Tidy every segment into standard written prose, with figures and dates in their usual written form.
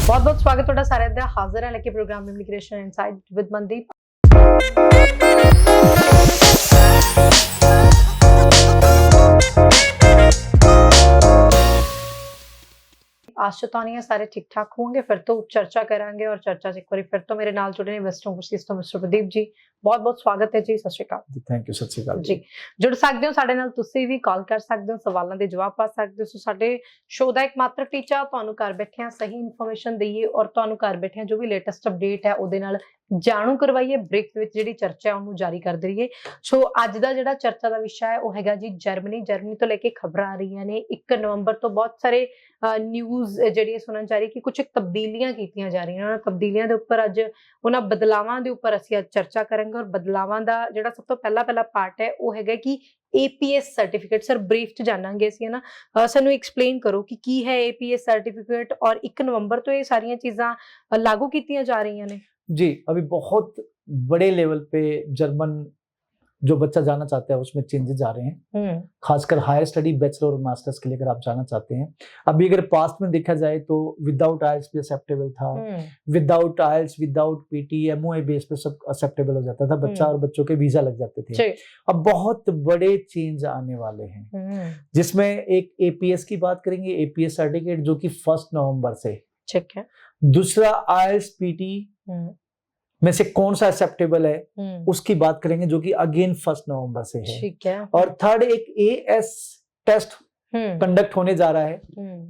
बहुत बहुत स्वागत है सारे दा हाजिर है लेके programme immigration inside with Mandeep. आशा तो नहीं है सारे ठीक ठाक होंगे, फिर तो चर्चा करांगे और चर्चा एक बार फिर तो मेरे नाल जुड़े ने वेस्टर्न ओवरसीज तो मिस्टर प्रदीप जी, बहुत बहुत स्वागत है जी। सत श्री अकाल जी, थैंक यू। सत श्री अकाल जी। जुड़ सकते हो साडे नाल, तुसी भी कॉल कर सकते हो, सवालों के जवाब पा सकते हो। सो साडे शो का एकमात्र टीचा तुहानू घर बैठिया सही इनफॉर्मेशन दईए और तुहानू घर बैठिया जो भी लेटेस्ट अपडेट है उहदे नाल जाणू करवाइए, ब्रेक विच जिहड़ी चर्चा है उहनू जारी कर दईए। सो अज दा जिहड़ा चर्चा का विषय है वो हैगा जी जर्मनी तो लेके खबर आ रही ने 1 नवंबर तो बहुत सारे न्यूज़ जिहड़ी सुनन जा रही कि कुछ तब्दीलियां कीतियां जा रही हैं। तब्दीलियां दे उपर अज उन्हां बदलावां दे उपर असीं अज चर्चा करेंगे और बदलावां दा जिहड़ा सब तो पहला पार्ट है वो हैगा कि एपीएस सर्टिफिकेट। सर ब्रीफ च जानांगे असीं है ना, सानू एक्सप्लेन करो कि की है एपीएस सर्टिफिकेट और 1 नवंबर तो ये सारियां चीज़ां लागू कीतियां जा रही ने। जी, अभी बहुत बड़े लेवल पे जर्मन जो बच्चा जाना चाहता है उसमें चेंजेस आ रहे हैं, खासकर हायर स्टडी बैचलर और मास्टर्स के लिए अगर आप जाना चाहते हैं। अभी अगर पास्ट में देखा जाए तो विदाउट आइल्स भी एक्सेप्टेबल था, विदाउट आइल्स विदाउट पीटी एमओए बेस पे सब एक्सेप्टेबल हो जाता था बच्चा और बच्चों के वीजा लग जाते थे। अब बहुत बड़े चेंज आने वाले हैं जिसमें एक एपीएस की बात करेंगे, एपीएस सर्टिफिकेट जो कि 1 नवंबर से, ठीक है। दूसरा आइल्स पीटी में से कौन सा एक्सेप्टेबल है उसकी बात करेंगे जो कि अगेन 1 नवंबर से है, ठीक है। और थर्ड एक एएस टेस्ट कंडक्ट होने जा रहा है,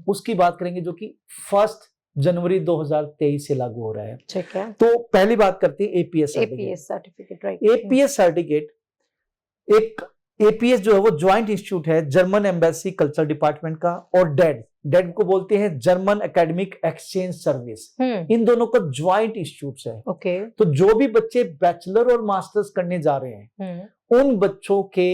उसकी बात करेंगे जो कि 1 जनवरी 2023 से लागू हो रहा है, ठीक है। तो पहली बात करते हैं APS certificate. Right, APS certificate एक एपीएस जो है वो ज्वाइंट इंस्टीट्यूट है जर्मन एम्बेसी कल्चर डिपार्टमेंट का और डेड को बोलते हैं जर्मन एकेडमिक एक्सचेंज सर्विस। इन दोनों का ज्वाइंट इंस्टीट्यूट है। ओके। तो जो भी बच्चे बैचलर और मास्टर्स करने जा रहे हैं उन बच्चों के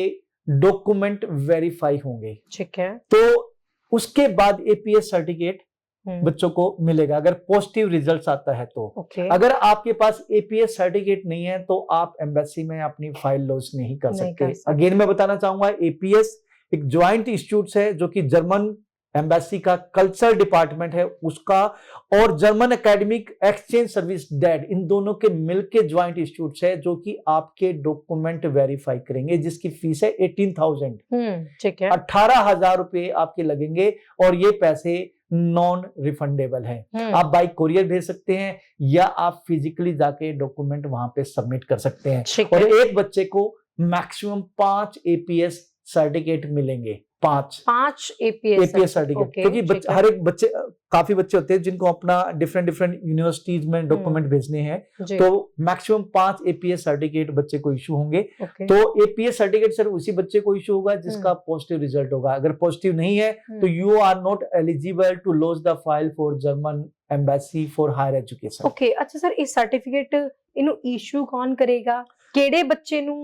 डॉक्यूमेंट वेरीफाई होंगे, ठीक है। तो उसके बाद एपीएस सर्टिफिकेट बच्चों को मिलेगा अगर पॉजिटिव रिजल्ट्स आता है तो। अगर आपके पास एपीएस सर्टिफिकेट नहीं है तो आप एम्बेसी में अपनी फाइल लॉन्च नहीं कर सकते। अगेन मैं बताना चाहूंगा एपीएस एक ज्वाइंट इंस्टीट्यूट है जो कि जर्मन एम्बेसी का कल्चर डिपार्टमेंट है उसका और German academic exchange service DAAD, इन दोनों के मिलके ज्वाइंट इंस्टीट्यूट है जो कि आपके डॉक्यूमेंट वेरीफाई करेंगे, जिसकी फीस है 18,000, ठीक है। 18,000 रुपए आपके लगेंगे और ये पैसे नॉन रिफंडेबल है। आप बाय कोरियर भेज सकते हैं या आप फिजिकली जाके डॉक्यूमेंट वहां पे सबमिट कर सकते हैं। और एक बच्चे को मैक्सिमम 5 एपीएस सर्टिफिकेट मिलेंगे, 5 एपीएस सर्टिफिकेट, क्योंकि हर एक बच्चे काफी बच्चे होते हैं जिनको अपना डिफरेंट यूनिवर्सिटीज में डॉक्यूमेंट भेजने हैं, तो मैक्सिमम 5 एपीएस सर्टिफिकेट बच्चे को इशू होंगे। तो एपीएस सर्टिफिकेट सर उसी बच्चे को इशू होगा जिसका पॉजिटिव रिजल्ट होगा। अगर पॉजिटिव नहीं है तो you are not eligible to launch the file for German embassy for higher education. Okay, अच्छा सर इस सर्टिफिकेट इनु इशू कौन करेगा? केड़े बच्चे नू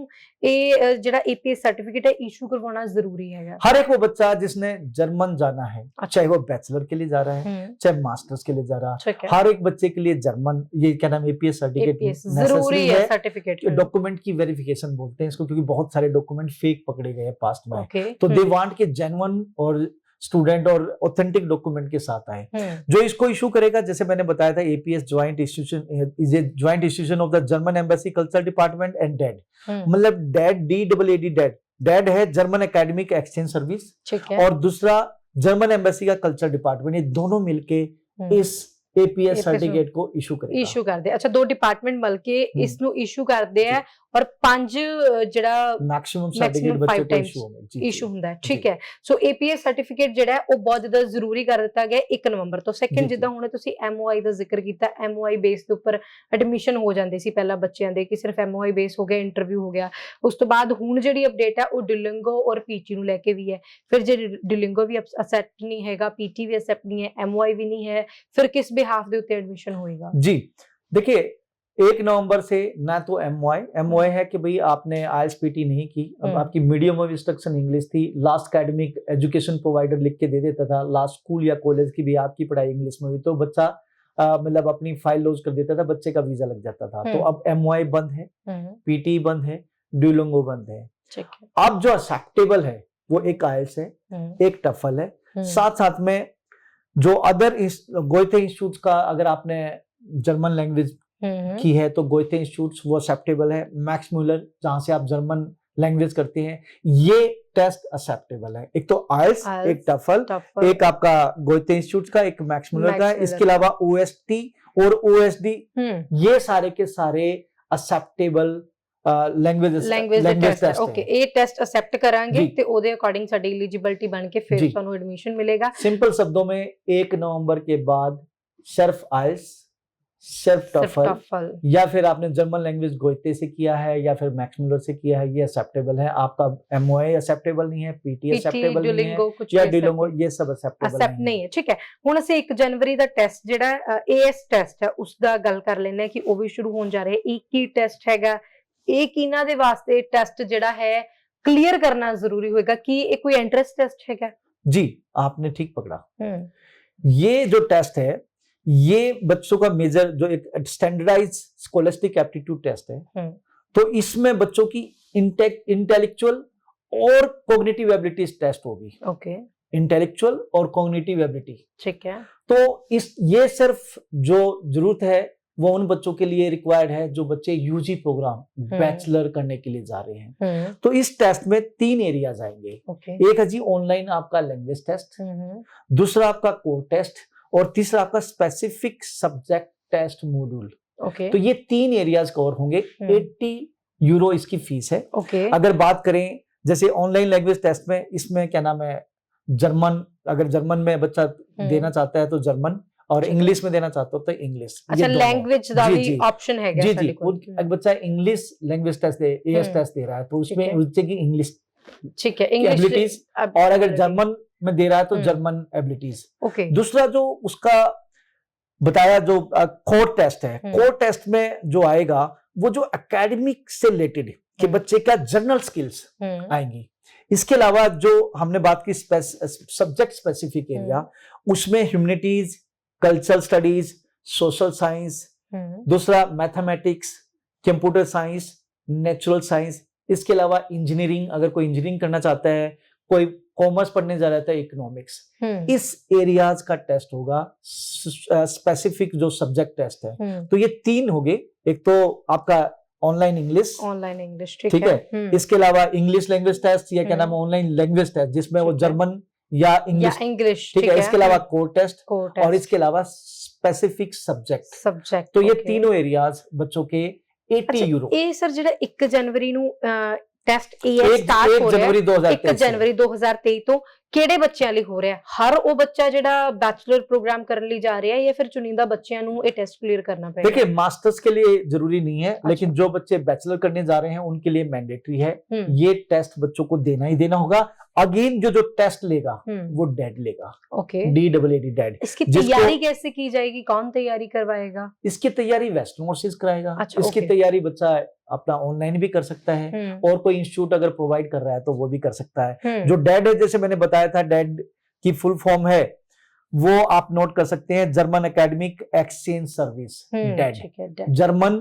ए जेड़ा एपीएस सर्टिफिकेट है इशू करवाना जरूरी है? हर एक वो बच्चा जिसने जर्मन जाना है, चाहे वो बैचलर के लिए जा रहा है चाहे मास्टर्स के लिए जा रहा है, हर एक बच्चे के लिए जर्मन ये क्या नाम एपीएस सर्टिफिकेट जरूरी है। सर्टिफिकेट डॉक्यूमेंट की वेरिफिकेशन बोलते हैं इसको, क्योंकि बहुत सारे डॉक्यूमेंट फेक पकड़े गए पास्ट में, तो दे वांट के जेन्युइन और स्टूडेंट और ऑथेंटिक डॉक्यूमेंट के साथ आए। जो इसको इशू करेगा, जैसे मैंने बताया था, APS joint institution is a joint institution of the German embassy culture department and dead, मतलब डेड डेड है जर्मन एकेडमिक एक्सचेंज सर्विस, और दूसरा जर्मन एम्बेसी का कल्चर डिपार्टमेंट, ये दोनों मिलके इस एपीएस सर्टिफिकेट को इशू कर दे। अच्छा, 2 डिपार्टमेंट मिलके इसनु इशू करदे है और 5 जेड़ा मैक्सिमम सर्टिफिकेट बच्चे को इशू हुंदा है, ठीक है। सो एपीएस सर्टिफिकेट जेड़ा है वो बहुत ज्यादा जरूरी कर दिता गया 1 नवंबर तो। सेकंड जिद्दां हुणे तुसी एमओआई दा जिक्र कीता, एमओआई बेस दे उपर एडमिशन हो जांदे सी पहला बच्चों दे कि सिर्फ एमओआई बेस हो गया, इंटरव्यू हो गया। उस तो बाद हुण जेड़ी अपडेट है वो डिलिंगो और पीटी नू लेके भी है। फिर जे डिलिंगो भी एक्सेप्ट नहीं हैगा, पीटी भी एक्सेप्ट नहीं है, एमओआई भी नहीं है, फिर किस बिहाफ दे उत्ते एडमिशन होएगा? जी देखिए, 1 नवंबर से ना तो एमओआई है कि भाई आपने आईएलटीएस पीटी नहीं की, अब आपकी मीडियम ऑफ इंस्ट्रक्शन इंग्लिश थी, लास्ट एकेडमिक एजुकेशन प्रोवाइडर लिख के दे देता था, लास्ट स्कूल या कॉलेज की भी आपकी पढ़ाई इंग्लिश में हुई तो बच्चा मतलब अपनी फाइल लॉन्च कर देता था, बच्चे का वीजा लग जाता था। तो अब एमओआई बंद है, पीटी बंद है, डुओलिंगो बंद है। अब जो एक्सेप्टेबल है वो एक आईएलटीएस है, एक टफल है, साथ साथ में जो अदर गोयथे इंस्टीट्यूट का अगर आपने जर्मन लैंग्वेज की है तो गोयथे इंस्टीट्यूट वो एक्सेप्टेबल है। मैक्स म्यूलर जहां से आप जर्मन लैंग्वेज करते हैं, ये टेस्ट एक्सेप्टेबल है। एक तो आइल्स, एक टफल, एक आपका गोयथे इंस्टीट्यूट का, एक मैक्स म्यूलर का। इसके अलावा ओएसटी और ओएसडी, ये सारे के सारे एक्सेप्टेबल लैंग्वेज टेस्ट है। ओके, ਇਹ ਟੈਸਟ ਅਸੈਪਟ ਕਰਾਂਗੇ ਤੇ ਉਹਦੇ ਅਕੋਰਡਿੰਗ ਸਾਡੀ ਐਲੀਜੀਬਿਲਟੀ ਬਣ ਕੇ ਫਿਰ ਤੁਹਾਨੂੰ ਐਡਮਿਸ਼ਨ ਮਿਲੇਗਾ। सिंपल शब्दों में 1 नवंबर के बाद सिर्फ आइल्स, सिर्फ टफल, या फिर आपने जर्मन लैंग्वेज गोयथे से किया है या फिर मैक्स म्यूलर से किया है, ये एक्सेप्टेबल है। आपका एमओए एक्सेप्टेबल नहीं है, पीटी एक्सेप्टेबल नहीं है, या डिलोंगो, ये सब एक्सेप्टेबल नहीं है। ठीक है, ਹੁਣ ਅਸੀਂ 1 ਜਨਵਰੀ ਦਾ ਟੈਸਟ ਜਿਹੜਾ ਏਐਸ ਟੈਸਟ ਹੈ ਉਸ ਦਾ ਗੱਲ ਕਰ ਲੈਂਦੇ ਹਾਂ ਕਿ ਉਹ ਵੀ ਸ਼ੁਰੂ ਹੋਣ ਜਾ ਰਿਹਾ ਹੈ। ਇੱਕ ਹੀ ਟੈਸਟ ਹੈਗਾ, ਇਹ ਕਿਨਾਂ ਦੇ ਵਾਸਤੇ ਟੈਸਟ ਜਿਹੜਾ ਹੈ क्लियर करना जरूरी होगा कि एक कोई एंट्रेंस टेस्ट है क्या? जी, आपने ठीक पकड़ा। ये जो टेस्ट है ये बच्चों का मेजर जो एक स्टैंडर्डाइज स्कॉलस्टिक एप्टीट्यूड टेस्ट है, तो इसमें बच्चों की इंटेलेक्चुअल और कॉग्निटिव एबिलिटीज टेस्ट होगी। ओके, इंटेलेक्चुअल और कॉग्निटिव एबिलिटी, ठीक है। तो ये सिर्फ जो जरूरत है वो उन बच्चों के लिए रिक्वायर्ड है जो बच्चे यूजी प्रोग्राम बैचलर करने के लिए जा रहे हैं। तो इस टेस्ट में 3 एरियाज आएंगे। एक है जी ऑनलाइन आपका लैंग्वेज टेस्ट, दूसरा आपका कोर टेस्ट, और तीसरा आपका स्पेसिफिक सब्जेक्ट टेस्ट मॉड्यूल। तो ये 3 एरियाज कवर होंगे। 80 यूरो इसकी फीस है। अगर बात करें जैसे ऑनलाइन लैंग्वेज टेस्ट में, इसमें क्या नाम है, जर्मन, अगर जर्मन में बच्चा देना चाहता है तो जर्मन, और इंग्लिश में देना चाहता हो तो इंग्लिश। अच्छा, लैंग्वेज का भी ऑप्शन है क्या? जी जी, एक बच्चा इंग्लिश लैंग्वेज टेस्ट दे, एएस टेस्ट दे रहा है तो उसमें बच्चे की इंग्लिश, ठीक है, इंग्लिश एबिलिटीज, और अगर जर्मन में दे रहा है तो जर्मन एबिलिटीज। ओके, दूसरा जो उसका बताया जो कोर टेस्ट है, कोर टेस्ट में जो आएगा वो जो एकेडमिक से रिलेटेड कि बच्चे का जनरल स्किल्स आएंगी। इसके अलावा जो हमने बात की सब्जेक्ट स्पेसिफिक एरिया, उसमें humanities, cultural studies, social science, दूसरा mathematics, computer science, natural science. इसके अलावा इंजीनियरिंग, अगर कोई इंजीनियरिंग करना चाहता है, कोई कॉमर्स पढ़ने जा रहा था, इकोनॉमिक्स, इस एरियाज का टेस्ट होगा। स्पेसिफिक जो सब्जेक्ट टेस्ट है, तो ये 3 हो गए। एक तो आपका ऑनलाइन इंग्लिश, ठीक है। इसके अलावा इंग्लिश लैंग्वेज टेस्ट, या क्या नाम है, ऑनलाइन लैंग्वेज टेस्ट, जिसमें वो जर्मन या इंग्लिश, ठीक है। इसके अलावा कोर टेस्ट, और इसके अलावा स्पेसिफिक सब्जेक्ट। तो ये तीनों एरियाज बच्चों के 80 यूरो। ਇਹ ਸਰ ਜਿਹੜਾ 1 ਜਨਵਰੀ ਨੂੰ ਟੈਸਟ ਏਐਸ ਸਟਾਰਟ ਹੋ ਰਿਹਾ ਹੈ 1 ਜਨਵਰੀ 2023 ਤੋਂ ਕਿਹੜੇ ਬੱਚਿਆਂ ਲਈ ਹੋ ਰਿਹਾ ਹੈ? ਹਰ ਉਹ ਬੱਚਾ ਜਿਹੜਾ बैचलर प्रोग्राम ਕਰਨ ਲਈ ਜਾ ਰਿਹਾ है या फिर चुनिंदा बच्चों ਨੂੰ ਇਹ टेस्ट क्लियर करना पड़ेगा? देखिए, मास्टर्स के लिए जरूरी नहीं है, लेकिन जो बच्चे बैचलर करने जा रहे हैं उनके लिए मैंडेटरी है। ये टेस्ट बच्चों को देना ही देना होगा। अगेन जो टेस्ट लेगा वो डेड लेगा। Okay, DEED dead. इसकी तैयारी कैसे की जाएगी? कौन तैयारी करवाएगा? इसकी तैयारी वेस्टर्न कोर्सेज कराएगा। अच्छा, इसकी तैयारी बच्चा अपना ऑनलाइन भी कर सकता है, और कोई इंस्टीट्यूट अगर प्रोवाइड कर रहा है तो वो भी कर सकता है। जो डेड है, जैसे मैंने बताया था, डेड की फुल फॉर्म है, वो आप नोट कर सकते हैं, German academic exchange service, dead, German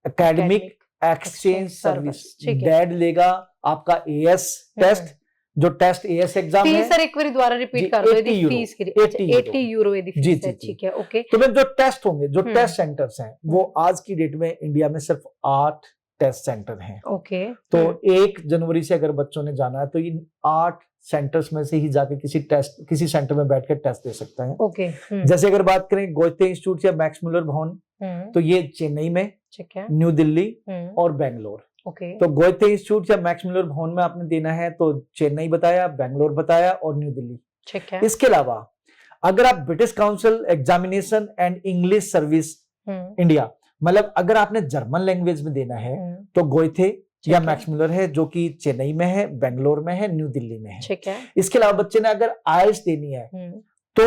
academic exchange service, dead लेगा आपका एएस टेस्ट। जो टेस्ट एएस एग्जाम है, सर एक बार दोबारा रिपीट कर दो, ਇਹਦੀ ਫੀਸ ਕਿੰਨੀ? 80 यूरो ਇਹਦੀ ਫੀਸ है, ठीक है। ओके, तो जो टेस्ट होंगे, जो टेस्ट सेंटर्स हैं, वो आज की डेट में इंडिया में सिर्फ 8 टेस्ट सेंटर हैं। ओके, तो 1 जनवरी से अगर बच्चों ने जाना है तो इन 8 सेंटर्स में से ही जाके किसी सेंटर में बैठ कर टेस्ट दे सकता है। ओके, जैसे अगर बात करें गोयथे इंस्टीट्यूट या मैक्स म्यूलर भवन, तो ये चेन्नई में, ठीक है, न्यू दिल्ली और बेंगलोर। ओके, तो गोयथे इंस्टीट्यूट या मैक्स म्यूलर भवन में आपने देना है तो चेन्नई बताया, बेंगलोर बताया और न्यू दिल्ली, ठीक है। इसके अलावा अगर आप British council examination and English service India, मतलब अगर आपने जर्मन लैंग्वेज में देना है तो गोयथे या मैक्स म्यूलर है, जो कि चेन्नई में है, बेंगलोर में है, न्यू दिल्ली में है, ठीक है। इसके अलावा बच्चे ने अगर आइल्स देनी है तो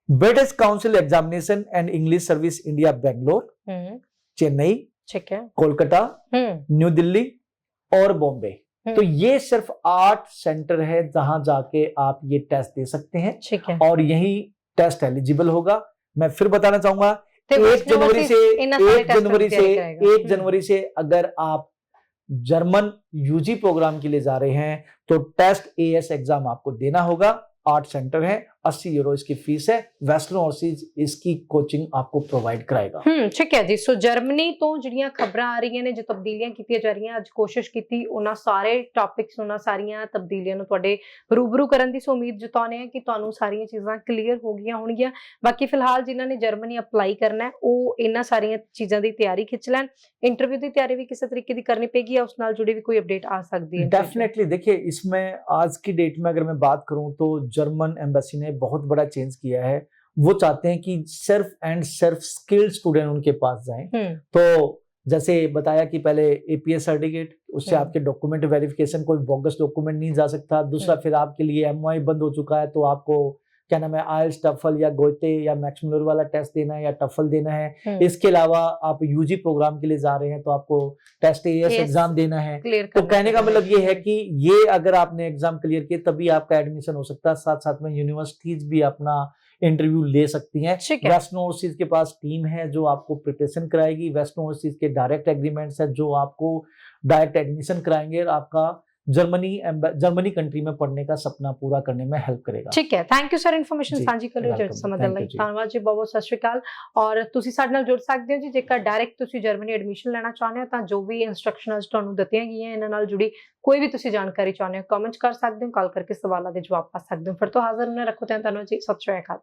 British council examination and English service India, Bangalore, Chennai, ठीक है, कोलकाता, न्यू दिल्ली और बॉम्बे। तो ये सिर्फ 8 सेंटर है जहां जाके आप ये टेस्ट दे सकते हैं, ठीक है, और यही टेस्ट एलिजिबल होगा। मैं फिर बताना चाहूंगा, 1 जनवरी से अगर आप जर्मन यूजी प्रोग्राम के लिए जा रहे हैं तो टेस्ट एएस एग्जाम आपको देना होगा। 8 सेंटर हैं, €80 इसकी फीस है। ਵੈਸਟਰਨ ओवरसीज इसकी कोचिंग आपको प्रोवाइड कराएगा। ठीक है जी। सो जर्मनी तो ਜਿਹੜੀਆਂ ਖਬਰਾਂ ਆ ਰਹੀਆਂ ਨੇ, ਜੋ ਤਬਦੀਲੀਆਂ ਕੀਤੀਆਂ ਜਾ ਰਹੀਆਂ, ਅੱਜ ਕੋਸ਼ਿਸ਼ ਕੀਤੀ ਉਹਨਾਂ ਸਾਰੇ ਟੌਪਿਕਸ, ਉਹਨਾਂ ਸਾਰੀਆਂ ਤਬਦੀਲੀਆਂ ਨੂੰ ਤੁਹਾਡੇ ਰੂਬਰੂ ਕਰਨ ਦੀ। ਸੋ ਉਮੀਦ ਜਤਾਉਂਦੇ ਹਾਂ ਕਿ ਤੁਹਾਨੂੰ ਸਾਰੀਆਂ ਚੀਜ਼ਾਂ ਕਲੀਅਰ ਹੋ ਗਈਆਂ ਹੋਣਗੀਆਂ। ਬਾਕੀ ਫਿਲਹਾਲ ਜਿਨ੍ਹਾਂ ਨੇ ਜਰਮਨੀ ਅਪਲਾਈ ਕਰਨਾ ਹੈ ਉਹ ਇਹਨਾਂ ਸਾਰੀਆਂ ਚੀਜ਼ਾਂ ਦੀ ਤਿਆਰੀ ਖਿੱਚ ਲੈਣ। इंटरव्यू की तैयारी भी किसी तरीके की करनी पेगी या उस नाल जुड़ी भी कोई अपडेट आ सकती है? डेफिनेटली देखिए, इसमें आज की डेट में अगर मैं बात करूं तो जर्मन एम्बेसी ने बहुत बड़ा चेंज किया है। वो चाहते हैं कि सिर्फ एंड सिर्फ स्किल्ड स्टूडेंट उनके पास जाएं। तो जैसे बताया कि पहले एपीएस सर्टिफिकेट, उससे आपके डॉक्यूमेंट वेरिफिकेशन, कोई बोगस डॉक्यूमेंट नहीं जा सकता। दूसरा फिर आपके लिए एमओआई बंद हो चुका है, तो आपको क्या नाम है, आइल्स, टफल या गोइते या मैक्समुलर वाला टेस्ट देना है या टफल देना है। इसके अलावा आप यूजी प्रोग्राम के लिए जा रहे हैं तो आपको टेस्ट एएस एग्जाम देना है। तो कहने का मतलब ये है कि ये अगर आपने एग्जाम क्लियर किया तभी आपका एडमिशन हो सकता है। साथ साथ में यूनिवर्सिटीज भी अपना इंटरव्यू ले सकती हैं। वेस्टर्न ओवरसीज के पास टीम है जो आपको प्रिपरेशन कराएगी। वेस्टर्न ओवरसीज के डायरेक्ट एग्रीमेंट्स है जो आपको डायरेक्ट एडमिशन कराएंगे और आपका जर्मनी कंट्री में पढ़ने का सपना पूरा करने में हेल्प करेगा। ठीक है, थैंक यू सर ਇਨਫੋਰਮੇਸ਼ਨ ਸਾਂਝੀ ਕਰ ਰਹੇ ਹੋ ਸਮਝਣ ਲਈ। ਧੰਨਵਾਦ ਜੀ, ਬਹੁਤ ਸਤਿ ਸ਼੍ਰੀ ਅਕਾਲ। ਔਰ ਤੁਸੀਂ ਸਾਡੇ ਨਾਲ ਜੁੜ ਸਕਦੇ ਹੋ ਜੀ ਜੇਕਰ ਡਾਇਰੈਕਟ ਤੁਸੀਂ ਜਰਮਨੀ ਐਡਮਿਸ਼ਨ ਲੈਣਾ ਚਾਹੁੰਦੇ ਹੋ ਤਾਂ ਜੋ ਵੀ ਇਨਸਟਰਕਸ਼ਨਸ ਤੁਹਾਨੂੰ ਦਿੱਤੀਆਂ ਗਈਆਂ ਇਹਨਾਂ ਨਾਲ ਜੁੜੀ ਕੋਈ ਵੀ ਤੁਸੀਂ ਜਾਣਕਾਰੀ ਚਾਹੁੰਦੇ ਹੋ ਕਮੈਂਟ ਕਰ ਸਕਦੇ ਹੋ, ਕਾਲ ਕਰਕੇ ਸਵਾਲਾਂ ਦੇ ਜਵਾਬ ਪਾ ਸਕਦੇ ਹੋ। ਫਿਰ ਤੋਂ ਹਾਜ਼ਰ ਨੇ, ਰੱਖੋ ਧਿਆਨ। ਧੰਨਵਾਦ ਜੀ, ਸਤਿ ਸ਼੍ਰੀ ਅਕਾਲ।